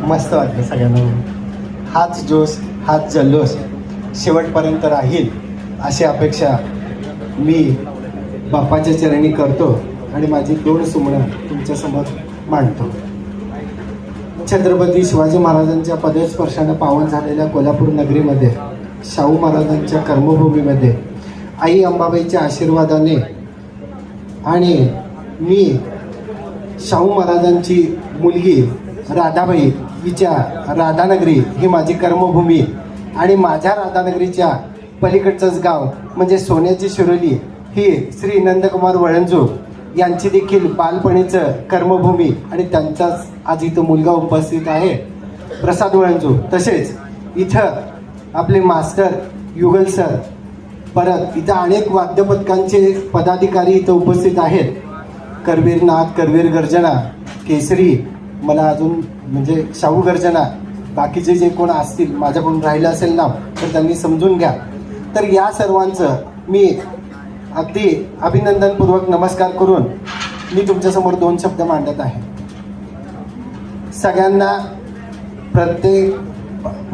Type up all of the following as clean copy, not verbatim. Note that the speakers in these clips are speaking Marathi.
मस्त वाटलं सगळ्यांना. हाच जोश, हाच जल्लोष शेवटपर्यंत राहील अशी अपेक्षा मी बाप्पाच्या चरणी करतो आणि माझी 2 सुमनं तुमच्यासमोर मांडतो. छत्रपती शिवाजी महाराजांच्या पदस्पर्शानं पावन झालेल्या कोल्हापूर नगरीमध्ये, शाहू महाराजांच्या कर्मभूमीमध्ये आई अंबाबाईच्या आशीर्वादाने आणि मी शाहू महाराजांची मुलगी राधाबाई हिच्या राधानगरी ही माझी कर्मभूमी आणि माझ्या राधानगरीच्या पलीकडचंच गाव म्हणजे सोन्याची शिरोली ही श्री नंदकुमार वळंजू यांची देखील बालपणीचं कर्मभूमी आणि त्यांचाच आज इथं मुलगा उपस्थित आहे प्रसाद वळंजू. तसेच इथं आपले मास्टर युगल सर, परत इथं अनेक वाद्यपथकांचे पदाधिकारी इथं उपस्थित आहेत. करवीर नाथ, करवीर गर्जना, केसरी, मला अजून म्हणजे शाहू गर्जना, बाकीचे जे कोण असतील माझ्याकडून राहिलं असेल ना तर त्यांनी समजून घ्या. तर या सर्वांचं मी अगदी अभिनंदनपूर्वक नमस्कार करून मी तुमच्यासमोर 2 शब्द मांडत आहे.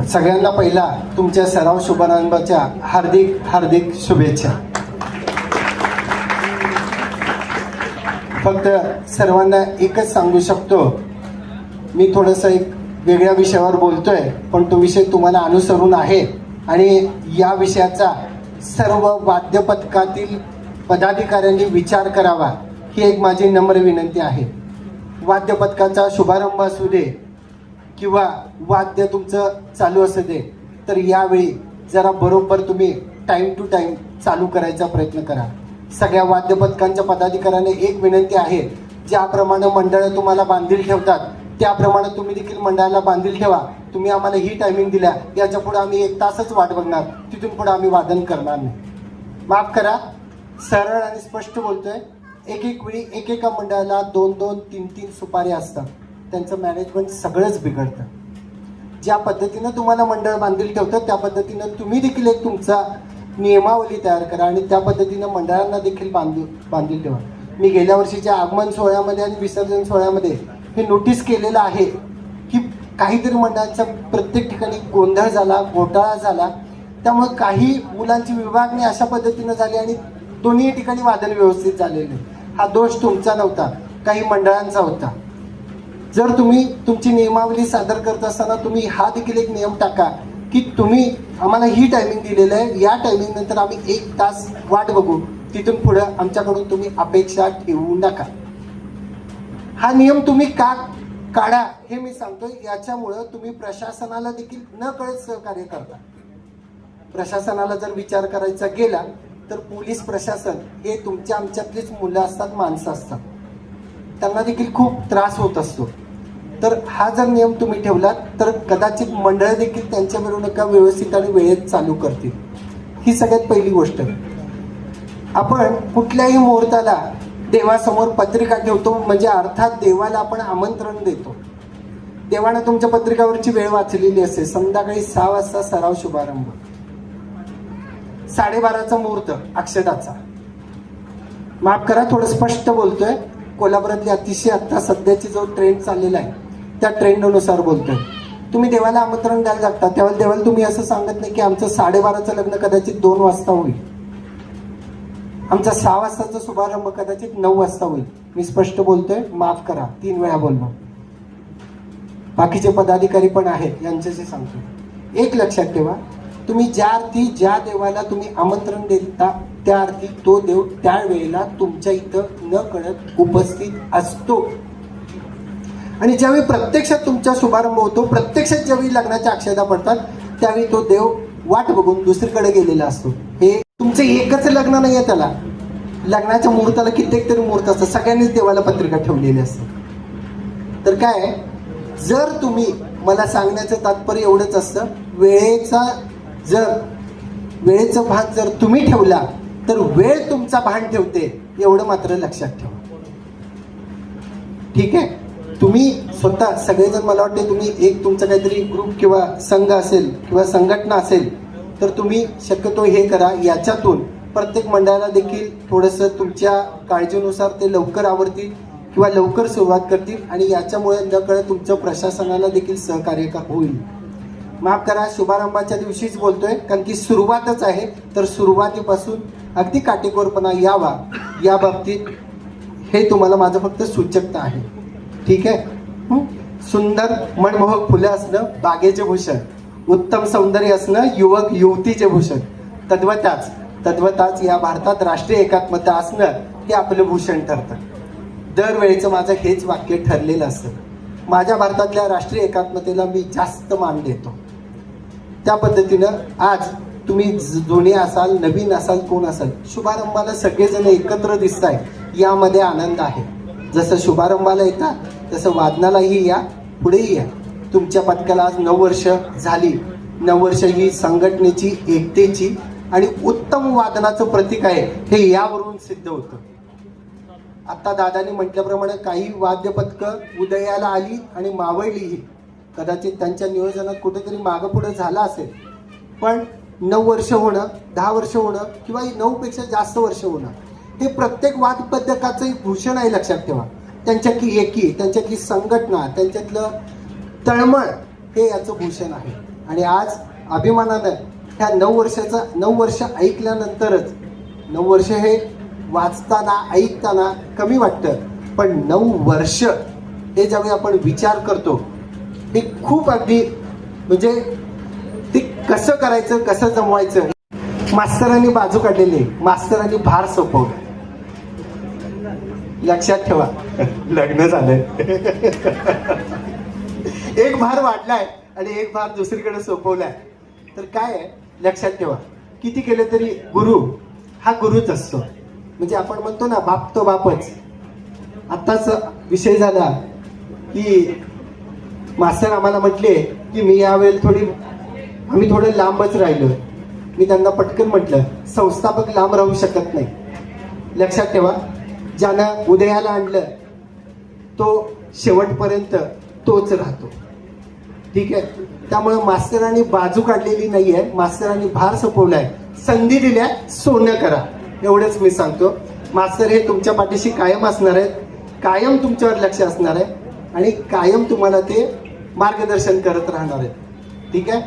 सगळ्यांना पहिला तुमच्या सराव शुभारंभाच्या हार्दिक हार्दिक शुभेच्छा. फक्त सर्वांना एकच सांगू शकतो, मी थोडंसं एक वेगळ्या विषयावर बोलतोय पण तो विषय तुम्हाला अनुसरून आहे आणि या विषयाचा सर्व वाद्यपथकातील पदाधिकाऱ्यांनी विचार करावा ही एक माझी नम्र विनंती आहे. वाद्यपथकाचा शुभारंभ असू दे किंवा वाद्य तुमचं चालू असू दे तर यावेळी जरा बरोबर तुम्ही टाईम टू टाईम चालू करायचा प्रयत्न करा. सगळ्या वाद्यपथकांच्या पदाधिकाऱ्यांना एक विनंती आहे, ज्याप्रमाणे मंडळं तुम्हाला बांधील ठेवतात त्याप्रमाणे तुम्ही देखील मंडळाला बांधील ठेवा. तुम्ही आम्हाला ही टायमिंग दिल्या, याच्या पुढे आम्ही 1 तासच वाट बघणार, तिथून पुढे आम्ही वादन करणार नाही. माफ करा, सरळ आणि स्पष्ट बोलतोय. एक वेळी एकेका मंडळाला 2-2, 3-3 सुपारी असतात. त्यांचं मॅनेजमेंट सगळंच बिघडतं. ज्या पद्धतीनं तुम्हाला मंडळ बांधील ठेवतं त्या पद्धतीनं तुम्ही देखील एक तुमचा नियमावली तयार करा आणि त्या पद्धतीनं मंडळांना देखील बांधील ठेवा. मी गेल्या वर्षीच्या आगमन सोहळ्यामध्ये आणि विसर्जन सोहळ्यामध्ये हे नोटीस केलेलं आहे की काहीतरी मंडळांचा प्रत्येक ठिकाणी गोंधळ झाला, घोटाळा झाला. त्यामुळे काही मुलांची विभागणी अशा पद्धतीनं झाली आणि दोन्ही ठिकाणी वादन व्यवस्थित झालेले नाही. हा दोष तुमचा नव्हता, काही मंडळांचा होता. जर तुम्ही तुमची नियमावली सादर करत असताना तुम्ही हा देखील एक नियम टाका की तुम्ही आम्हाला ही टायमिंग दिलेलं आहे, या टायमिंग नंतर आम्ही 1 तास वाट बघू, तिथून पुढं आमच्याकडून तुम्ही अपेक्षा ठेवू नका. हा नियम तुम्ही का काढा हे मी सांगतोय. याच्यामुळं तुम्ही प्रशासनाला देखील न कळत सहकार्य करता. प्रशासनाला जर विचार करायचा गेला तर पोलीस प्रशासन हे तुमच्या आमच्यातलीच मुलं असतात, माणसं असतात, त्यांना देखील खूप त्रास होत असतो. तर हा जर नियम तुम्ही ठेवलात तर कदाचित मंडळ देखील त्यांच्या मिरवणुका व्यवस्थित आणि वेळेत चालू करतील. ही सगळ्यात पहिली गोष्ट. आपण कुठल्याही मुहूर्ताला देवासमोर पत्रिका ठेवतो म्हणजे अर्थात देवाला आपण आमंत्रण देतो. देवानं तुमच्या पत्रिकावरची वेळ वाचलेली असते. संध्याकाळी 6 वाजता सराव शुभारंभ, 12:30चा मुहूर्त अक्षताचा. माफ करा, थोडं स्पष्ट बोलतोय. कोल्हापुरातली अतिशय आता सध्याची जो ट्रेंड चाललेला आहे त्या ट्रेंडनुसार बोलतोय. तुम्ही देवाला आमंत्रण द्यायला लागता त्यावेळेला देवाला तुम्ही असं सांगत नाही की आमचं 12:30चं लग्न कदाचित 2 वाजता होईल, आमचा 6 वाजताचा शुभारंभ कदाचित 9 वाजता होईल. मी स्पष्ट बोलतोय, माफ करा, 3 वेळा बोललो. बाकीचे पदाधिकारी पण आहेत यांच्याशी सांगतो. एक लक्षात ठेवा, तुम्ही ज्या अर्थी ज्या देवाला तुम्ही आमंत्रण देता त्या अर्थी तो देव त्यावेळेला तुमच्या इथं न कळत उपस्थित असतो. आणि ज्यावेळी प्रत्यक्षात तुमचा शुभारंभ होतो, प्रत्यक्षात ज्यावेळी लग्नाच्या अक्षता पडतात त्यावेळी तो देव वाट बघून दुसरीकडे गेलेला असतो. हे तुमचं एकच लग्न नाही आहे, त्याला लग्नाच्या मुहूर्ताला कित्येक तरी मुहूर्त असतात. सगळ्यांनीच देवाला पत्रिका ठेवलेली असते. तर काय, जर तुम्ही, मला सांगण्याचं तात्पर्य एवढंच असतं, वेळेचं भान जर तुम्ही ठेवला तर वेळ तुमचा भान ठेवते, एवढं मात्र लक्षात ठेवा. ठीक आहे. तुम्ही स्वतः सगळेजण, मला वाटते तुम्ही एक तुमचा काहीतरी ग्रुप किंवा संघ असेल किंवा संघटना असेल तर तुम्ही शक्यतो हे करा. याच्यातून प्रत्येक मंडळाला देखील थोडंसं तुमच्या काळजीनुसार ते लवकर आवरतील किंवा लवकर सुरुवात करतील आणि याच्यामुळे नकळत तुमचं प्रशासनाला देखील सहकार्य होईल. माफ करा, शुभारंभाच्या दिवशीच बोलतोय, कारण की सुरुवातच आहे. तर सुरुवातीपासून अगदी काटेकोरपणा यावा या बाबतीत हे तुम्हाला माझं फक्त सूचकता आहे. ठीक आहे. सुंदर मनमोहक फुलं असणं बागेचे भूषण, उत्तम सौंदर्य असणं युवक युवतीचे भूषण, तद्वताच या भारतात राष्ट्रीय एकात्मता असणं हे आपलं भूषण ठरतं. दरवेळेचं माझं हेच वाक्य ठरलेलं असतं. माझ्या भारतातल्या राष्ट्रीय एकात्मतेला मी जास्त मान देतो. त्या पद्धतीनं आज तुम्ही जुने असाल, नवीन असाल, कोण असाल, शुभारंभाला सगळेजण एकत्र दिसताय, यामध्ये आनंद आहे. जसं शुभारंभाला येतात तसं वादनालाही या, पुढेही या. तुमच्या पथकाला आज 9 वर्ष झाली. 9 वर्ष ही संघटनेची, एकतेची आणि उत्तम वादनाचं प्रतीक आहे, हे यावरून सिद्ध होतं. आता दादांनी म्हटल्याप्रमाणे काही वाद्य पथकं उदयाला आली आणि मावळलीही. कदाचित त्यांच्या नियोजनात कुठेतरी मागं पुढे झालं असेल, पण 9 वर्ष होणं, 10 वर्ष होणं किंवा 9 पेक्षा जास्त वर्ष होणं हे प्रत्येक वादपथकाचं एक भूषण आहे. लक्षात ठेवा, त्यांच्यातली एकी, त्यांच्यातली संघटना, त्यांच्यातलं तळमळ हे याचं भूषण आहे. आणि आज अभिमानानं ह्या 9 वर्ष ऐकल्यानंतरच, 9 वर्ष हे वाचताना ऐकताना कमी वाटतं, पण 9 वर्ष हे ज्यावेळी आपण विचार करतो हे खूप अगदी, म्हणजे ते कसं करायचं, कसं जमवायचं. मास्तरांनी बाजू काढलेली, मास्तरांनी भार सोपवला. लक्षात ठेवा, लग्न झालंय. एक भार वाढलाय आणि एक भार दुसरीकडे सोपवलाय. तर काय आहे, लक्षात ठेवा, किती केलं तरी गुरु हा गुरुच असतो. म्हणजे आपण म्हणतो ना, बाप तो बापच. आत्ताच विषय झाला की मास्तर आम्हाला म्हटले की मी यावेळेला आम्ही थोडं लांबच राहिलो. मी त्यांना पटकन म्हटलं, संस्थापक लांब राहू शकत नाही. लक्षात ठेवा, ज्यानं उदयाला आणलं तो शेवटपर्यंत तोच राहतो. ठीक आहे. त्यामुळे मास्तरांनी बाजू काढलेली नाही आहे, मास्तरांनी भार सोपवलाय, संधी दिल्या, सोनं करा, एवढंच मी सांगतो. मास्तर हे तुमच्या पाठीशी कायम असणार आहेत, कायम तुमच्यावर लक्ष असणार आहे आणि कायम तुम्हाला ते मार्गदर्शन करत राहणार आहेत. ठीक आहे.